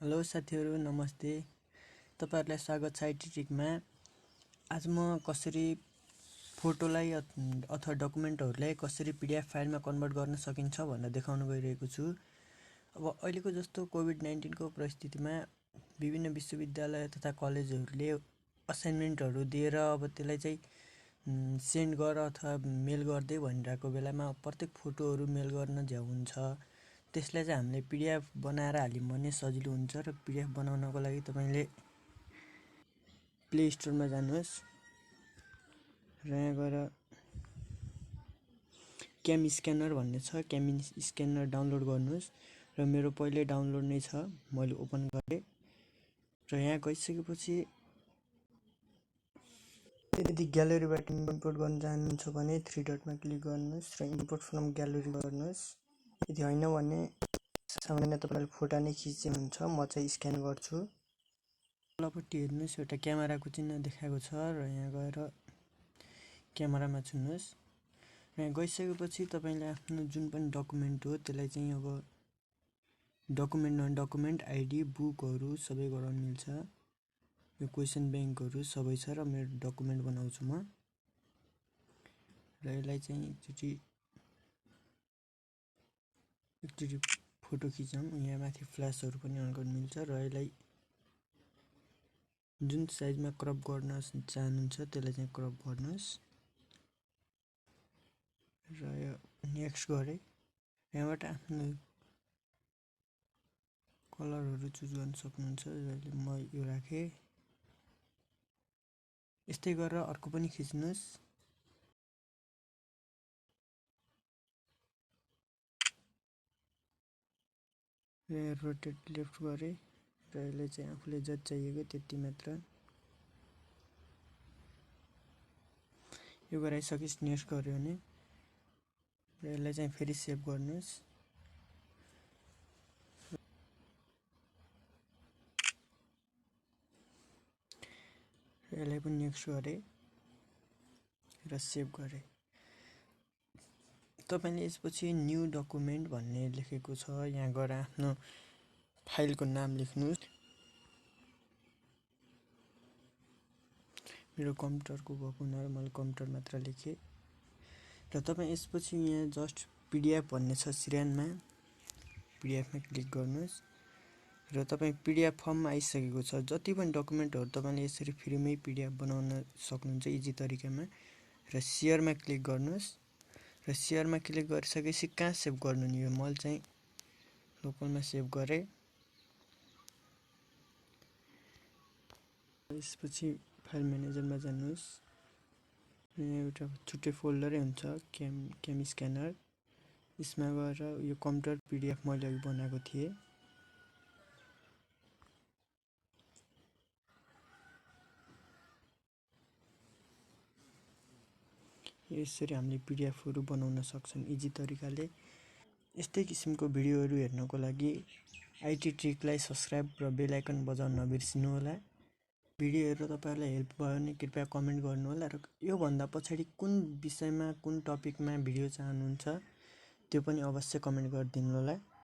Hello साथीहरू नमस्ते। तपाईहरुलाई स्वागत छ आईटी ट्रिकमा। आज म कसरी फोटोलाई अथवा डकुमेन्टहरुलाई कसरी पीडीएफ फाइलमा कन्भर्ट गर्न सकिन्छ भनेर देखाउन गइरहेको छु। अब अहिलेको जस्तो कोभिड-19 को परिस्थितिमा विभिन्न विश्वविद्यालय तथा कलेजहरुले असाइनमेन्टहरु दिएर अब त्यसलाई चाहिँ सेन्ड गर अथवा मेल गर्दै भनिरहेको बेलामा प्रत्येक फोटोहरु मेल गर्न झ्याउ हुन्छ। त्यसलाई चाहिँ हामीले पीडीएफ बनाएर हाल्यौं भने सजिलो हुन्छ र पीडीएफ बनाउनको लागि तपाईले प्ले स्टोरमा जानुहोस् र यहाँ गएर क्याम स्क्यानर भन्ने छ, क्याम स्क्यानर डाउनलोड गर्नुहोस् र मेरो पहिले डाउनलोड नै छ, मैले ओपन गरे र यहाँ गइसकेपछि यदि ग्यालरीबाट इम्पोर्ट गर्न चाहनुहुन्छ भने थ्री डटमा क्लिक गर्नुहोस् र इम्पोर्ट फ्रम ग्यालरी गर्नुहोस्। यदि हैन भने सामान्य तपाईले फोटो नै खिच्दै हुन्छ, म चाहिँ स्क्यान गर्छु। तलपट्टि हेर्नुहोस् एउटा क्यामेराको चिन्ह देखाएको छ र यहाँ गएर क्यामेरामा छुन्नुहोस्। र यहाँ गइसकेपछि तपाईले आफ्नो जुन पनि डकुमेन्ट हो त्यसलाई चाहिँ अब डकुमेन्ट आईडी बुकहरु सबै गराउन मिल्छ। यो क्वेशन बैंकहरु सबै छ र मेरो डकुमेन्ट बनाउँछु म र यसलाई चाहिँ एकचोटी फोटो खिचौं। यहाँ माथि फ्ल्याशहरु पनि अन गर्न मिल्छ र यसलाई जुन साइजमा क्रप गर्न चाहनुहुन्छ त्यसलाई चाहिँ क्रप गर्नुस् र यो नेक्स्ट गरे। यहाँबाट आफ्नो कलरहरु चुज गर्न सक्नुहुन्छ, जसले म यो राखे। यस्तै गरेर अर्को पनि खिच्नुस्। रोटेट लेफ्ट गरे र यसले चाहिँ आफूले जति चाहिएको त्यति मात्र यो गराइसकेपछि नेक्स्ट गर्यो भने र यसलाई चाहिँ फेरि सेभ गर्नुस्। र यसलाई पनि नेक्स्ट गरे र सेभ गरे। तपाईले यसपछि न्यू डकुमेन्ट भन्ने लेखेको छ, यहाँ गएर आफ्नो फाइलको नाम लेख्नुस्। मेरो कम्प्युटरको भएको हुनाले मैले कम्प्युटर मात्र लेखे र तपाई यसपछि यहाँ जस्ट पीडीएफ भन्ने छ सिर्यानमा, पीडीएफमा क्लिक गर्नुस् र तपाई पीडीएफ फर्ममा आइसकेको छ। जति पनि डकुमेन्टहरु तपाईले यसरी फ्रीमै पीडीएफ बनाउन सक्नुहुन्छ इजी तरिकामा र शेयरमा क्लिक गर्नुस् र शेयरमा क्लिक गरिसकेपछि कहाँ सेभ गर्नु नि, यो मैले चाहिँ लोकलमा सेभ गरे। यसपछि फाइल म्यानेजरमा जानुहोस्। यहाँ एउटा छुट्टै फोल्डरै हुन्छ क्याम स्क्यानर, यसमा गएर यो कम्प्युटर पीडीएफ मैले अघि बनाएको थिएँ यसरी हामीले पीडीएफहरु बनाउन सक्छौं इजी तरिकाले। यस्तै किसिमको भिडियोहरु हेर्नको लागि आईटी ट्रिकलाई सब्स्क्राइब र बेल आइकन बजाउन नबिर्सिनु होला। भिडियो हेरेर तपाईहरुलाई हेल्प भयो भने कृपया कमेन्ट गर्नु होला र यो भन्दा पछाडी कुन विषयमा कुन टपिकमा भिडियो चाहनुहुन्छ त्यो पनि अवश्य कमेन्ट गरिदिनु होला।